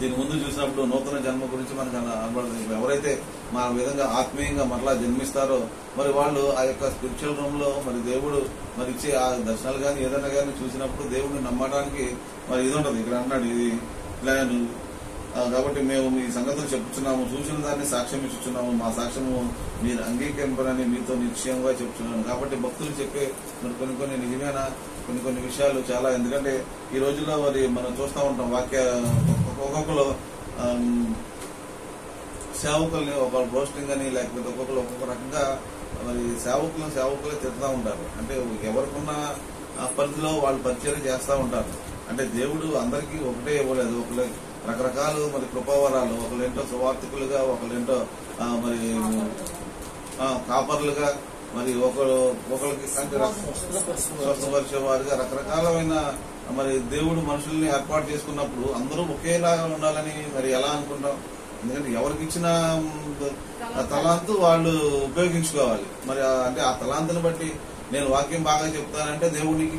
S1: దీని ముందు చూసినప్పుడు నూతన జన్మ గురించి మనకు అనబడుతుంది. ఎవరైతే మన విధంగా ఆత్మీయంగా మరలా జన్మిస్తారో మరి వాళ్ళు ఆ యొక్క స్పిరిచువల్ రూమ్ లో మరి దేవుడు మరి ఇచ్చే ఆ దర్శనాలు కానీ ఏదైనా కానీ చూసినప్పుడు దేవుడిని నమ్మడానికి మరి ఇది ఉంటుంది. ఇక్కడ అన్నాడు ఇది ప్లాన్. కాబట్టి మేము మీ సంగతులు చెప్పుచున్నాము, చూసిన దాన్ని సాక్ష్యం ఇచ్చుచున్నాము, మా సాక్ష్యము మీరు అంగీకరింపరని మీతో నిశ్చయంగా చెప్తున్నాను. కాబట్టి భక్తులు చెప్పే మరి కొన్ని నిజమైన కొన్ని విషయాలు చాలా. ఎందుకంటే ఈ రోజుల్లో మరి మనం చూస్తూ ఉంటాం ఒక్కొక్కరు సేవకుల్ని ఒక రోస్టింగ్ అని లేకపోతే ఒక్కొక్కరు ఒక్కొక్క రకంగా మరి సేవకులే తిడుతూ ఉంటారు. అంటే ఎవరికున్న పరిధిలో వాళ్ళు పరిచయం చేస్తూ ఉంటారు. అంటే దేవుడు అందరికీ ఒకటే ఇవ్వలేదు. ఒకళ్ళు రకరకాలు మరి కృపావరాలు, ఒకళ్ళేంటో సువార్థికులుగా, ఒకళ్ళేంటో మరి కాపర్లుగా, మరి ఒకరికి స్వస్థపరిచే వారుగా రకరకాలమైన మరి దేవుడు మనుషుల్ని ఏర్పాటు చేసుకున్నప్పుడు అందరూ ఒకేలాగా ఉండాలని మరి ఎలా అనుకుంటాం? ఎందుకంటే ఎవరికి ఇచ్చిన తలాంతు వాళ్ళు ఉపయోగించుకోవాలి. మరి అంటే ఆ తలాంతుని బట్టి నేను వాక్యం బాగా చెప్తానంటే దేవుడికి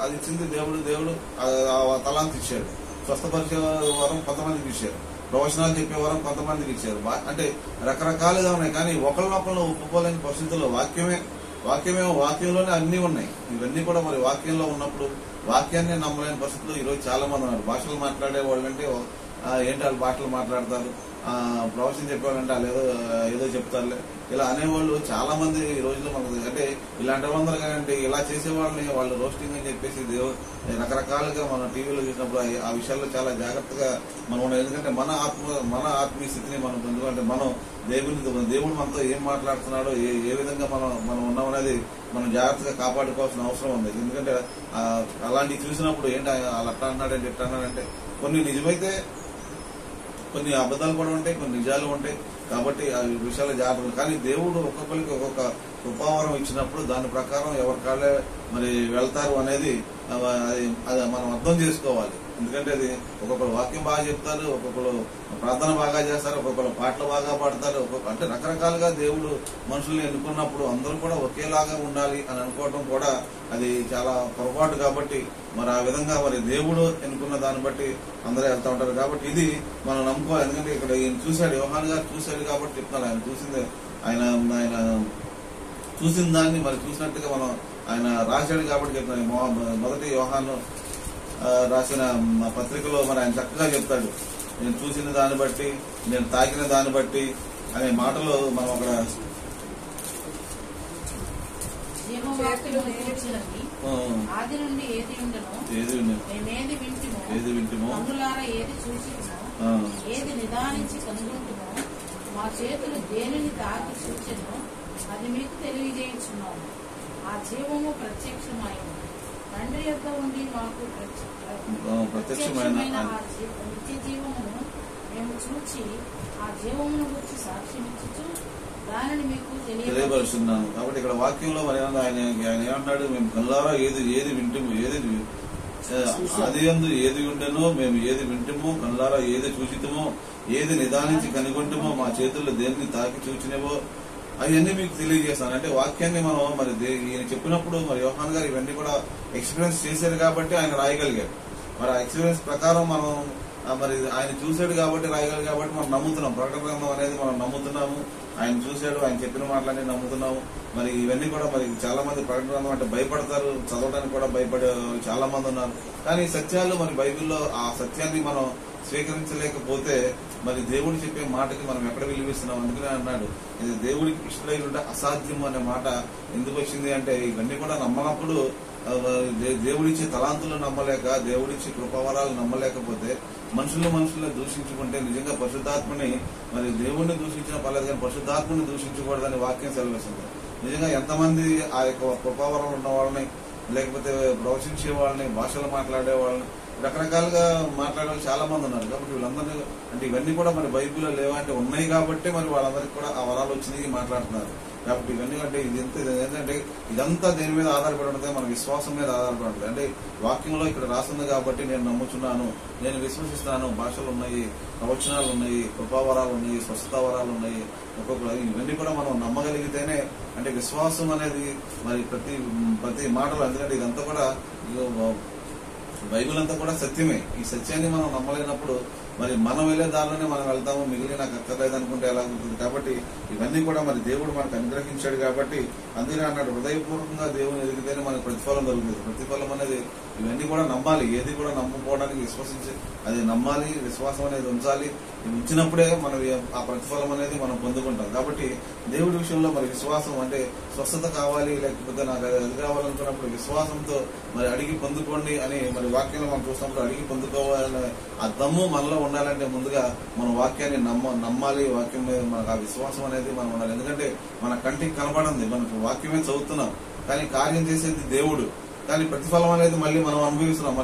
S1: అది ఇచ్చింది దేవుడు ఆ తలాంతు ఇచ్చాడు. స్వస్థపరిచే వరం కొంతమందికి ఇచ్చారు, ప్రవచనాలు చెప్పే వరం కొంతమందికి ఇచ్చారు. అంటే రకరకాలుగా ఉన్నాయి. కానీ ఒకళ్ళనొకళ్ళు ఒప్పుకోలేని పరిస్థితుల్లో వాక్యంలోనే అన్ని ఉన్నాయి. ఇవన్నీ కూడా మరి వాక్యంలో ఉన్నప్పుడు వాక్యాన్ని నమ్మలేని పరిస్థితుల్లో ఈరోజు చాలా మంది ఉన్నారు. భాషలు మాట్లాడే వాళ్ళంటే ఏంటి వాళ్ళు భాషలు మాట్లాడతారు, ప్రవచనం చెప్పేవాళ్ళంటే వాళ్ళు ఏదో చెప్తారులే, ఇలా అనేవాళ్ళు చాలా మంది ఈ రోజుల్లో మనకు. అంటే ఇలాంటి వాళ్ళందరూ కానీ ఇలా చేసేవాళ్ళని వాళ్ళు రోస్టింగ్ అని చెప్పేసి రకరకాలుగా మనం టీవీలో చూసినప్పుడు ఆ విషయాల్లో చాలా జాగ్రత్తగా మనం ఉండాలి. ఎందుకంటే మన ఆత్మీయ స్థితిని మనం ఎందుకంటే మనం దేవుడు మనతో ఏం మాట్లాడుతున్నాడో ఏ విధంగా మనం ఉన్నామనేది మనం జాగ్రత్తగా కాపాడుకోవాల్సిన అవసరం ఉంది. ఎందుకంటే అలాంటివి చూసినప్పుడు ఏంటి వాళ్ళు అట్లా అన్నాడంటే ఇట్లా అన్నాడంటే కొన్ని నిజమైతే కొన్ని అబద్ధాలు కూడా ఉంటాయి, కొన్ని నిజాలు ఉంటాయి. కాబట్టి ఆ విషయాలు జాగ్రత్త. కానీ దేవుడు ఒక్కొక్కరికి ఒక్కొక్క కృపావరం ఇచ్చినప్పుడు దాని ప్రకారం ఎవరి కాళ్ళే మరి వెళ్తారు అనేది అది మనం అర్థం చేసుకోవాలి. ఎందుకంటే అది ఒక్కొక్కరు వాక్యం బాగా చెప్తారు, ఒక్కొక్కరు ప్రార్థన బాగా చేస్తారు, ఒక్కొక్కరు పాటలు బాగా పాడతారు, అంటే రకరకాలుగా దేవుడు మనుషుల్ని ఎన్నుకున్నప్పుడు అందరూ కూడా ఒకేలాగా ఉండాలి అని అనుకోవడం కూడా అది చాలా పొరపాటు. కాబట్టి మరి ఆ విధంగా మరి దేవుడు ఎన్నుకున్న దాన్ని బట్టి అందరూ వెళ్తూ ఉంటారు. కాబట్టి ఇది మనం నమ్ముకోవాలి. ఎందుకంటే ఇక్కడ ఈయన చూశాడు, యోహాన్ గారు చూశాడు కాబట్టి చెప్తున్నారు. ఆయన చూసిన దాన్ని మరి చూసినట్టుగా మనం ఆయన రాశాడు కాబట్టి చెప్తున్నాను. మొదటి యోహాను రాసిన పత్రికలో మరి ఆయన చక్కగా చెప్తాడు, నేను చూసిన దాన్ని బట్టి, నేను తాకిన దాన్ని బట్టి అనే మాటలు మనం అక్కడ
S3: ఆది నుండి ఏది వింటుమో ఏది చూసినో ఏది నిదానించి కనుగొంటుమో మా చేతులు దేనిని తాకి చూచెనో అది మీకు తెలియజేయుచున్నాము. ఆ జీవము ప్రత్యక్షమైంది, తండ్రి యొక్క ఉండి మాకు ప్రత్యక్షమైన నిత్య జీవమును మేము చూచి ఆ జీవమును గురించి సాక్ష్యం ఇచ్చు దానిని మీకు
S1: తెలియపరుస్తున్నాను. కాబట్టి ఇక్కడ వాక్యంలో మరి ఆయన ఏమన్నాడు, మేము కళ్ళారా ఏది వింటుము, ఆది యందు ఏది ఉండెనో మేము ఏది వింటుమో, కళ్ళారా ఏది చూచితమో, ఏది నిదానించి కనుగొంటుమో, మా చేతుల్లో దేన్ని తాకి చూచినవో అవన్నీ మీకు తెలియజేస్తాను. అంటే వాక్యాన్ని మనం మరి ఈయన చెప్పినప్పుడు మరి యోహాన్ గారు ఇవన్నీ కూడా ఎక్స్పీరియన్స్ చేశారు కాబట్టి ఆయన రాయగలిగారు. మరి ఆ ఎక్స్పీరియన్స్ ప్రకారం మనం మరి ఆయన చూశాడు కాబట్టి రాయగలిగారు కాబట్టి మనం నమ్ముతున్నాం. ప్రకటన గ్రంథం అనేది మనం నమ్ముతున్నాము. ఆయన చూశాడు, ఆయన చెప్పిన మాటలన్నీ నమ్ముతున్నాము. మరి ఇవన్నీ కూడా మరి చాలా మంది ప్రకటన గ్రంథం అంటే భయపడతారు, చదవడానికి కూడా భయపడే చాలా మంది ఉన్నారు. కానీ సత్యాలు మరి బైబిల్లో ఆ సత్యాన్ని మనం స్వీకరించలేకపోతే మరి దేవుడు చెప్పే మాటకి మనం ఎక్కడ విలువిస్తున్నాం. అందుకనే అన్నాడు, ఇది దేవుడికి ఇష్టమై ఉంటే అసాధ్యం అనే మాట ఎందుకు వచ్చింది అంటే ఇవన్నీ కూడా నమ్మనప్పుడు దేవుడిచ్చే తలాంతులు నమ్మలేక, దేవుడిచ్చే కృపావరాలు నమ్మలేకపోతే మనుషుల్ని దూషించుకుంటే నిజంగా పరిశుద్ధాత్మని మరి దేవుడిని దూషించిన పర్లేదు కానీ పరిశుద్ధాత్మని దూషించకూడదని వాక్యం సెలవిస్తుంది. నిజంగా ఎంతమంది ఆ యొక్క కృపావరాలు ఉన్న వాళ్ళని, లేకపోతే ప్రవచించే వాళ్ళని, భాషలు మాట్లాడే వాళ్ళని, రకరకాలుగా మాట్లాడే వాళ్ళు చాలా మంది ఉన్నారు. కాబట్టి వీళ్ళందరినీ అంటే ఇవన్నీ కూడా మరి బైబిల్లో లేవంటే ఉన్నాయి కాబట్టి మరి వాళ్ళందరికీ కూడా ఆ వరాలు వచ్చినాయి మాట్లాడుతున్నారు. కాబట్టి ఇవన్నీ అంటే ఏంటంటే ఇదంతా దేని మీద ఆధారపడి ఉంటుంది, మన విశ్వాసం మీద ఆధారపడి ఉంటుంది. అంటే వాక్యంలో ఇక్కడ రాస్తుంది కాబట్టి నేను నమ్ముచున్నాను, నేను విశ్వసిస్తాను. భాషలు ఉన్నాయి, ప్రవచనాలు ఉన్నాయి, కృపావరాలు ఉన్నాయి, స్వస్థతావరాలు ఉన్నాయి, ఒక్కొక్క ఇవన్నీ కూడా మనం నమ్మగలిగితేనే అంటే విశ్వాసం అనేది మరి ప్రతి మాటలు. ఎందుకంటే ఇదంతా కూడా బైబిల్ అంతా కూడా సత్యమే. ఈ సత్యాన్ని మనం నమ్మలేనప్పుడు మరి మనం వెళ్లే దారిలోనే మనం వెళ్తాము, మిగిలిన నాకు అక్కర్లేదు అనుకుంటే ఎలా ఉంటుంది. కాబట్టి ఇవన్నీ కూడా మరి దేవుడు మనకు అనుగ్రహించాడు. కాబట్టి అందుకే అన్నాడు, హృదయపూర్వకంగా దేవుని ఎదిగితేనే మనకు ప్రతిఫలం దొరుకుతుంది. ప్రతిఫలం అనేది ఇవన్నీ కూడా నమ్మాలి. ఏది కూడా నమ్ముకోవడానికి విశ్వసించి అది నమ్మాలి, విశ్వాసం అనేది ఉంచాలి. ఉంచినప్పుడే మనం ఆ ప్రతిఫలం అనేది మనం పొందుకుంటాం. కాబట్టి దేవుడి విషయంలో మరి విశ్వాసం అంటే స్వస్థత కావాలి, లేకపోతే నాకు అది కావాలనుకున్నప్పుడు విశ్వాసంతో మరి అడిగి పొందుకోండి అని మరి వాక్యంలో మనం చూసినప్పుడు అడిగి పొందుకోవాలనే ఆ దమ్ము మనలో ఉండాలంటే ముందుగా మన వాక్యాన్ని నమ్మాలి. వాక్యం మీద మనకు ఆ విశ్వాసం అనేది మనం ఉండాలి. ఎందుకంటే మన కంటికి కనపడింది, మనకు వాక్యమే చదువుతున్నాం, కానీ కార్యం చేసేది దేవుడు. కానీ ప్రతిఫలం అనేది మళ్ళీ మనం అనుభవిస్తున్నాం.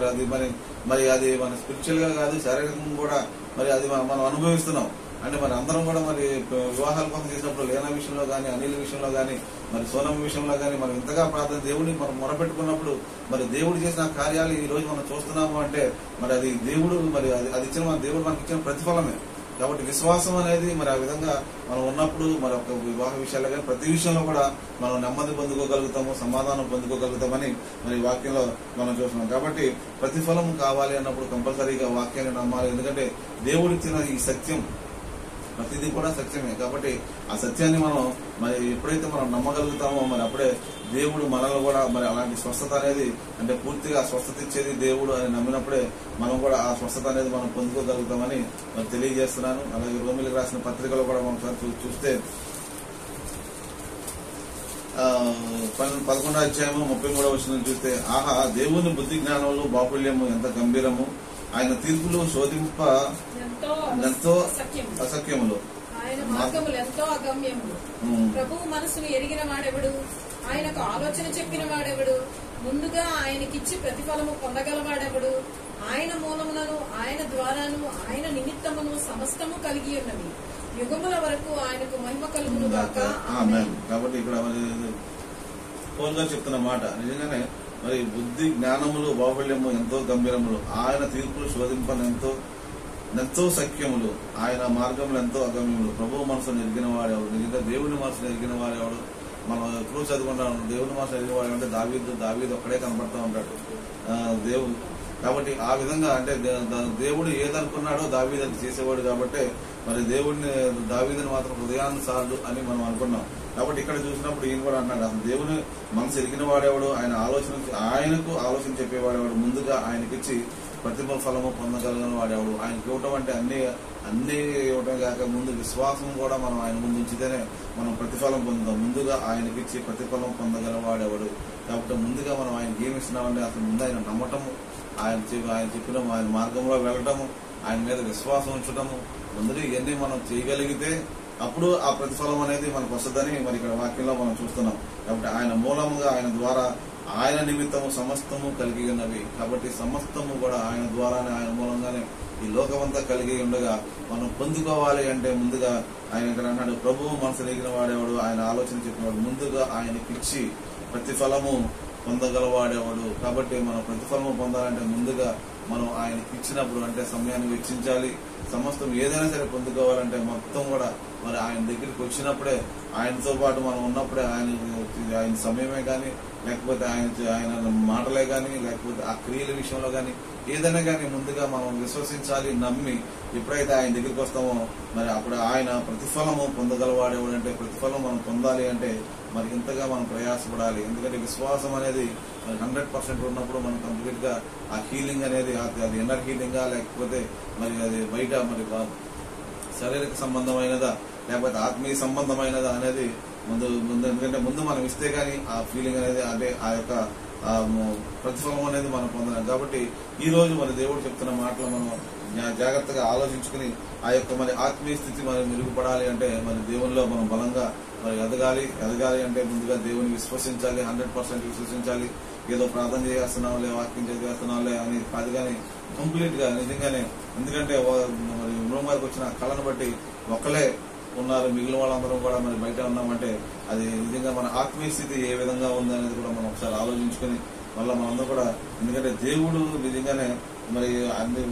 S1: మరి అది మన స్పిరిచువల్ గా కాదు, శారీరకంగా కూడా మరి అది మనం అనుభవిస్తున్నాం. అంటే మరి అందరం కూడా మరి వివాహాల కోసం చేసినప్పుడు లేనా విషయంలో కానీ, అనిల్ విషయంలో కానీ, మరి సోనం విషయంలో కానీ మనం ఇంతగా ప్రార్థన దేవుడిని మనం మొరపెట్టుకున్నప్పుడు మరి దేవుడు చేసిన కార్యాలు ఈ రోజు మనం చూస్తున్నాము అంటే మరి అది దేవుడు, మరి అది ఇచ్చిన మన దేవుడు మనకి ఇచ్చిన ప్రతిఫలమే. కాబట్టి విశ్వాసం అనేది మరి ఆ విధంగా మనం ఉన్నప్పుడు మరి ఒక వివాహ విషయాల్లో కానీ ప్రతి విషయంలో కూడా మనం నెమ్మది పొందుకోగలుగుతాము, సమాధానం పొందుకోగలుగుతామని మరి వాక్యంలో మనం చూస్తున్నాం. కాబట్టి ప్రతిఫలం కావాలి అన్నప్పుడు కంపల్సరీగా వాక్యాన్ని నమ్మాలి. ఎందుకంటే దేవుడిచ్చిన ఈ సత్యం ప్రతిదీ కూడా సత్యమే. కాబట్టి ఆ సత్యాన్ని మనం మరి ఎప్పుడైతే మనం నమ్మగలుగుతామో మరి అప్పుడే దేవుడు మనల్ని కూడా మరి అలాంటి స్వస్థత అనేది, అంటే పూర్తిగా స్వస్థత ఇచ్చేది దేవుడు అని నమ్మినప్పుడే మనం కూడా ఆ స్వస్థత అనేది మనం పొందుకోగలుగుతామని మరి తెలియజేస్తున్నాను. అలాగే రోమిలకు రాసిన పత్రికలో కూడా మనం చూస్తే 11వ అధ్యాయము 33వ వచనం చూస్తే, ఆహా దేవుని బుద్ధి జ్ఞానములు బాహుళ్యము ఎంత గంభీరము, ఆయన తీర్పులు శోధింప ఎంతో అసఖ్యములు,
S2: ఆయన మార్గములు ఎంతో అగమ్యములు. ప్రభువు మనసును ఎరిగిన వాడెవడు, ఆయనకు ఆలోచన చెప్పిన వాడెవడు, ముందుగా ఆయనకిచ్చి ప్రతిఫలము పొందగలవాడెవడు. ఆయన మూలములను, ఆయన ద్వారాను, ఆయన నిమిత్తమును సమస్తము కలిగి ఉన్నవి. యుగముల వరకు ఆయనకు మహిమ కలుగును గాక.
S1: ఆమేన్. కాబట్టి ఇక్కడ పౌలు గారు చెప్తున్న మాట నిజంగానే మరి బుద్ధి జ్ఞానములు బాహుళ్యము ఎంతో గంభీరములు, ఆయన తీర్పులు శోధింపనెంతో సఖ్యములు, ఆయన మార్గములు ఎంతో అగమ్యములు. ప్రభువు మనసును ఎరిగిన వాడేవాడు, నిజంగా దేవుని మనసును ఎరిగిన వాడేవాడు. మనం ఎప్పుడు చదువుకుంటాం, దేవుని మనసును ఎరిగిన వాడు అంటే దావీదు ఒక్కడే కనబడతా ఉంటాడు దేవుడు. కాబట్టి ఆ విధంగా అంటే దేవుడు ఏదనుకున్నాడో దావీదు అది చేసేవాడు. కాబట్టి మరి దావీదుని మాత్రం హృదయానుసారుడు అని మనం అనుకున్నాం. కాబట్టి ఇక్కడ చూసినప్పుడు ఈయన కూడా అన్నాడు, అసలు దేవుని మనసు ఎరిగిన వాడేవాడు, ఆయనకు ఆలోచన చెప్పేవాడేవాడు, ముందుగా ఆయనకిచ్చి ప్రతిఫలము పొందగలిగిన వాడేవాడు. ఆయనకి ఇవ్వటం అంటే అన్ని ఇవ్వటం కాక ముందు విశ్వాసం కూడా మనం ఆయన ముందు ఉంచితేనే మనం ప్రతిఫలం పొందుతాం. ముందుగా ఆయనకిచ్చి ప్రతిఫలం పొందగలవాడేవాడు. కాబట్టి ముందుగా మనం ఆయనకి ఏమి ఇస్తున్నామంటే అసలు ముందు ఆయన నమ్మటము, ఆయన చెప్పిన ఆయన మార్గంలో వెళ్ళటము, ఆయన మీద విశ్వాసం ఉంచటము, ముందు ఇవన్నీ మనం చేయగలిగితే అప్పుడు ఆ ప్రతిఫలం అనేది మనకు వస్తుందని మరి ఇక్కడ వాక్యంలో మనం చూస్తున్నాం. కాబట్టి ఆయన మూలముగా, ఆయన ద్వారా, ఆయన నిమిత్తము సమస్తము కలిగి ఉన్నవి. కాబట్టి సమస్తము కూడా ఆయన ద్వారానే, ఆయన మూలంగానే ఈ లోకమంతా కలిగి ఉండగా మనం పొందుకోవాలి అంటే ముందుగా ఆయన ఇక్కడ అన్నాడు, ప్రభువు మనసు ఎరిగిన వాడేవాడు, ఆయన ఆలోచన చెప్పినవాడు, ముందుగా ఆయనకిచ్చి ప్రతిఫలము పొందగలవాడేవాడు. కాబట్టి మనం ప్రతిఫలము పొందాలంటే ముందుగా మనం ఆయనకి ఇచ్చినప్పుడు, అంటే సమయాన్ని వెచ్చించాలి. సమస్తం ఏదైనా సరే పొందుకోవాలంటే మొత్తం కూడా మరి ఆయన దగ్గరికి వచ్చినప్పుడే, ఆయనతో పాటు మనం ఉన్నప్పుడే ఆయన సమయమే కానీ, లేకపోతే ఆయన మాటలే కానీ, లేకపోతే ఆ క్రియల విషయంలో కానీ ఏదైనా కానీ ముందుగా మనం విశ్వసించాలి, నమ్మి ఎప్పుడైతే ఆయన దగ్గరికి వస్తామో మరి అప్పుడు ఆయన ప్రతిఫలము పొందగలవాడేవాడు. అంటే ప్రతిఫలం మనం పొందాలి అంటే మరి ఇంతగా మనం ప్రయాసపడాలి. ఎందుకంటే విశ్వాసం అనేది 100% ఉన్నప్పుడు మనం కంప్లీట్ గా ఆ హీలింగ్ అనేది అది ఇన్నర్ హీలింగా, లేకపోతే మరి అది బయట మరి శారీరక సంబంధమైనదా లేకపోతే ఆత్మీయ సంబంధమైనదా అనేది ముందు ఎందుకంటే ముందు మనం ఇస్తే గానీ ఆ ఫీలింగ్ అనేది, అంటే ఆ యొక్క ప్రతిఫలం అనేది మనం పొందలేం. కాబట్టి ఈ రోజు మరి దేవుడు చెప్తున్న మాటలు మనం జాగ్రత్తగా ఆలోచించుకుని ఆ యొక్క మరి ఆత్మీయ స్థితి మరి మెరుగుపడాలి అంటే మరి దేవునిలో మనం బలంగా మరి ఎదగాలి అంటే ముందుగా దేవుని విశ్వసించాలి, 100% విశ్వసించాలి. ఏదో ప్రార్థన చేస్తున్నాంలే, వాక్యం చదివేస్తున్నాంలే అని కాదు, కానీ కంప్లీట్ గా నిజంగానే. ఎందుకంటే మరి రోమారికి వచ్చిన కళను బట్టి ఒక్కలే ఉన్నారు, మిగిలిన వాళ్ళందరం కూడా మరి బయట ఉన్నామంటే అది నిజంగా మన ఆత్మీయ స్థితి ఏ విధంగా ఉంది అనేది కూడా మనం ఒకసారి ఆలోచించుకుని మళ్ళీ మనందరూ కూడా, ఎందుకంటే దేవుడు నిజంగానే మరి అన్ని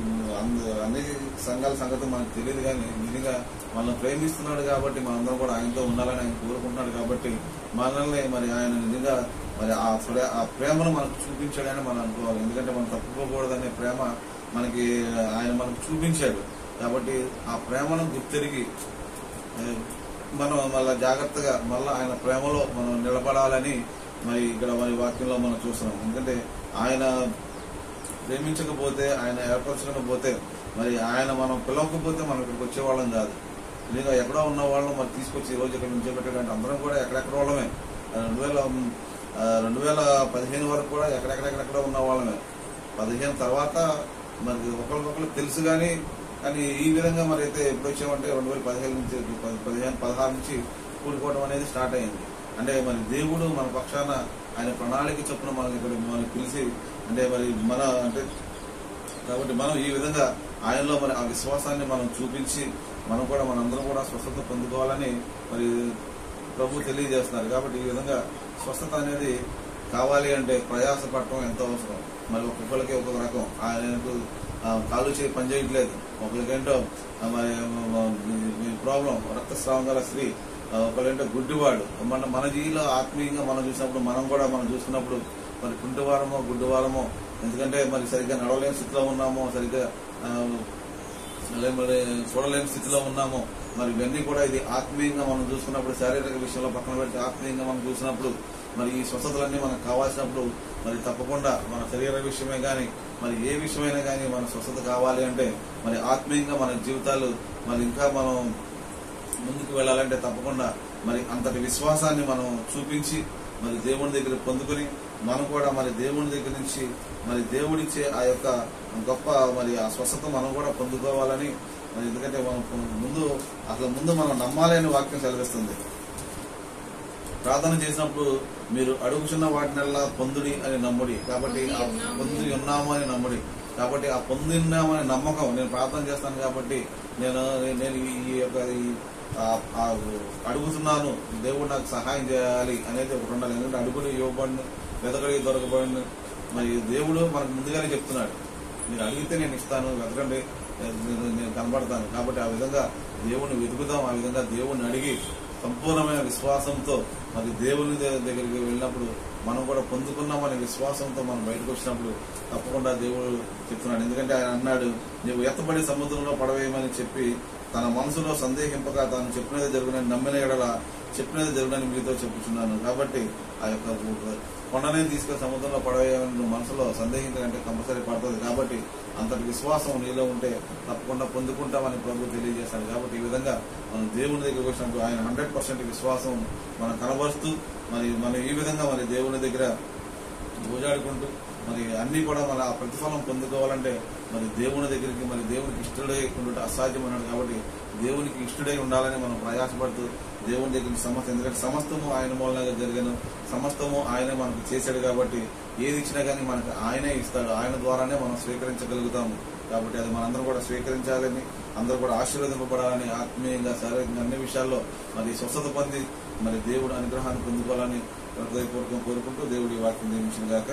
S1: సంఘాల సంగతి మనకు తెలియదు, కానీ నిజంగా మనల్ని ప్రేమిస్తున్నాడు కాబట్టి మనందరం కూడా ఆయనతో ఉండాలని ఆయన కోరుకుంటున్నాడు. కాబట్టి మనల్ని మరి ఆయన నిజంగా మరి ఆ ప్రేమను మనకు చూపించాడని మనం అనుకోవాలి. ఎందుకంటే మనం తప్పుకోకూడదనే ప్రేమ ఆయన మనకు చూపించాడు. కాబట్టి ఆ ప్రేమను గుర్తిరిగి మనం మళ్ళా జాగ్రత్తగా మళ్ళా ఆయన ప్రేమలో మనం నిలబడాలని మరి ఇక్కడ మరి వాక్యంలో మనం చూస్తున్నాం. ఎందుకంటే ఆయన ప్రేమించకపోతే, ఆయన ఏర్పరచకపోతే, మరి ఆయన మనం పిలవకపోతే మనం ఇక్కడికి వచ్చేవాళ్ళం కాదు. లేదా ఎక్కడో ఉన్న వాళ్ళం మరి తీసుకొచ్చి ఈ రోజు ఇక్కడ నుంచోబెట్టాడంటే అందరం కూడా ఎక్కడెక్కడ వాళ్ళమే. 2015 వరకు కూడా ఎక్కడెక్కడెక్కడెక్కడో ఉన్న వాళ్ళమే. 15 తర్వాత మరి ఒకరికొకరు తెలుసు, కానీ కానీ ఈ విధంగా మరి అయితే ఎప్పుడు వచ్చామంటే 2015 నుంచి 16 నుంచి కూలిపోవడం అనేది స్టార్ట్ అయింది. అంటే మరి దేవుడు మన పక్షాన ఆయన ప్రణాళిక చొప్పున మనల్ని ఇక్కడ మనల్ని పిలిచి అంటే మరి మన అంటే కాబట్టి మనం ఈ విధంగా ఆయనలో మరి ఆ విశ్వాసాన్ని మనం చూపించి మనం కూడా మనందరం కూడా స్వస్థత పొందుకోవాలని మరి ప్రభు తెలియజేస్తున్నారు. కాబట్టి ఈ విధంగా స్వస్థత అనేది కావాలి అంటే ప్రయాసపడటం ఎంతో అవసరం. మరి ఒక్కొక్కరికి ఒక్కొక్క రకం. ఆయనకు కాలు చేయి పనిచేయట్లేదు, ఒకరికేంటో మరి ప్రాబ్లం రక్తస్రావం గల స్త్రీ, ఒకళ్ళేంటో గుడ్డివాడు. మన జీవిలో ఆత్మీయంగా మనం చూసినప్పుడు మనం చూసుకున్నప్పుడు మరి కుంటివారమో గుడ్డివారమో, ఎందుకంటే మరి సరిగ్గా నడవలేని స్థితిలో ఉన్నామో, సరిగ్గా మరి చూడలేని స్థితిలో ఉన్నామో, మరి ఇవన్నీ కూడా ఇది ఆత్మీయంగా మనం చూసుకున్నప్పుడు శారీరక విషయంలో పక్కన పెడితే ఆత్మీయంగా మనం చూసినప్పుడు మరి ఈ స్వస్థతలన్నీ మనకు కావాల్సినప్పుడు మరి తప్పకుండా మన శరీర విషయమే కానీ మరి ఏ విషయమైనా కానీ మన స్వస్థత కావాలి అంటే మరి ఆత్మీయంగా మన జీవితాలు మరి ఇంకా మనం ముందుకు వెళ్ళాలంటే తప్పకుండా మరి అంతటి విశ్వాసాన్ని మనం చూపించి మరి దేవుని దగ్గర పొందుకొని మనం కూడా మరి దేవుని దగ్గర నుంచి మరి దేవుడిచ్చే ఆ యొక్క గొప్ప మరి ఆ స్వస్థత మనం కూడా పొందుకోవాలని మరి ఎందుకంటే మనం ముందు మనం నమ్మాలి అని వాక్యం సెలవిస్తుంది. ప్రార్థన చేసినప్పుడు మీరు అడుగుచున్న వాటినల్లా పొందుడి అని నమ్ముడి, కాబట్టి ఆ పొంది ఉన్నాము అని నమ్ముడి. కాబట్టి ఆ పొంది ఉన్నామని నమ్మకం, నేను ప్రార్థన చేస్తాను కాబట్టి నేను ఈ యొక్క అడుగుతున్నాను, దేవుడు నాకు సహాయం చేయాలి అనేది ఒకటి ఉండాలి. ఎందుకంటే అడుగులు ఇవ్వబడిన, వెతకడి దొరకబడిన, మరి దేవుడు మనకు ముందుగానే చెప్తున్నాడు, మీరు అడిగితే నేను ఇస్తాను, వెతకండి నేను కనబడతాను. కాబట్టి ఆ విధంగా దేవుణ్ణి వెతుకుదాం, ఆ విధంగా దేవుణ్ణి అడిగి సంపూర్ణమైన విశ్వాసంతో మరి దేవుని దగ్గరికి వెళ్ళినప్పుడు మనం కూడా పొందుకున్నామనే విశ్వాసంతో మనం బయటకు వచ్చినప్పుడు తప్పకుండా దేవుడు చెప్తున్నాడు. ఎందుకంటే ఆయన అన్నాడు, నీవు ఎత్తబడి సముద్రంలో పడవేయమని చెప్పి తన మనసులో సందేహింపక తాను చెప్పినది జరుగునని నమ్మిన ఎడల చెప్పినది జరుగునని మీతో చెప్పుచున్నాను. కాబట్టి ఆ యొక్క కొండనే తీసుకొని సముద్రంలో పడవేయమని మనసులో సందేహించాలంటే కంపల్సరీ పడుతుంది. కాబట్టి అంతటి విశ్వాసం నీలో ఉంటే తప్పకుండా పొందుకుంటామని ప్రభు తెలియజేశాడు. కాబట్టి ఈ విధంగా మనం దేవుని దగ్గరికి వచ్చినప్పుడు ఆయన 100% విశ్వాసం మనం కనబరుస్తూ మరి మనం ఈ విధంగా మరి దేవుని దగ్గర పూజాడుకుంటూ మరి అన్ని కూడా మన ఆ ప్రతిఫలం పొందుకోవాలంటే మరి దేవుని దగ్గరికి మరి దేవునికి ఇష్టడై ఉండటం అసాధ్యం అన్నాడు. కాబట్టి దేవునికి ఇష్టడై ఉండాలని మనం ప్రయాసపడుతూ దేవుని దగ్గరికి ఎందుకంటే సమస్తము ఆయన మూలంగా జరిగిన సమస్తము ఆయనే మనకు చేశాడు. కాబట్టి ఏది ఇచ్చినా కానీ మనకు ఆయనే ఇస్తాడు, ఆయన ద్వారానే మనం స్వీకరించగలుగుతాము. కాబట్టి అది మనందరం కూడా స్వీకరించాలని, అందరూ కూడా ఆశీర్వదింపబడాలని, ఆత్మీయంగా శారీరకంగా అన్ని విషయాల్లో మరి స్వస్థత పొంది మరి దేవుడు అనుగ్రహాన్ని పొందుకోవాలని హృదయపూర్వకం కోరుకుంటూ దేవుడి వాక్యం దీవించిన గాక.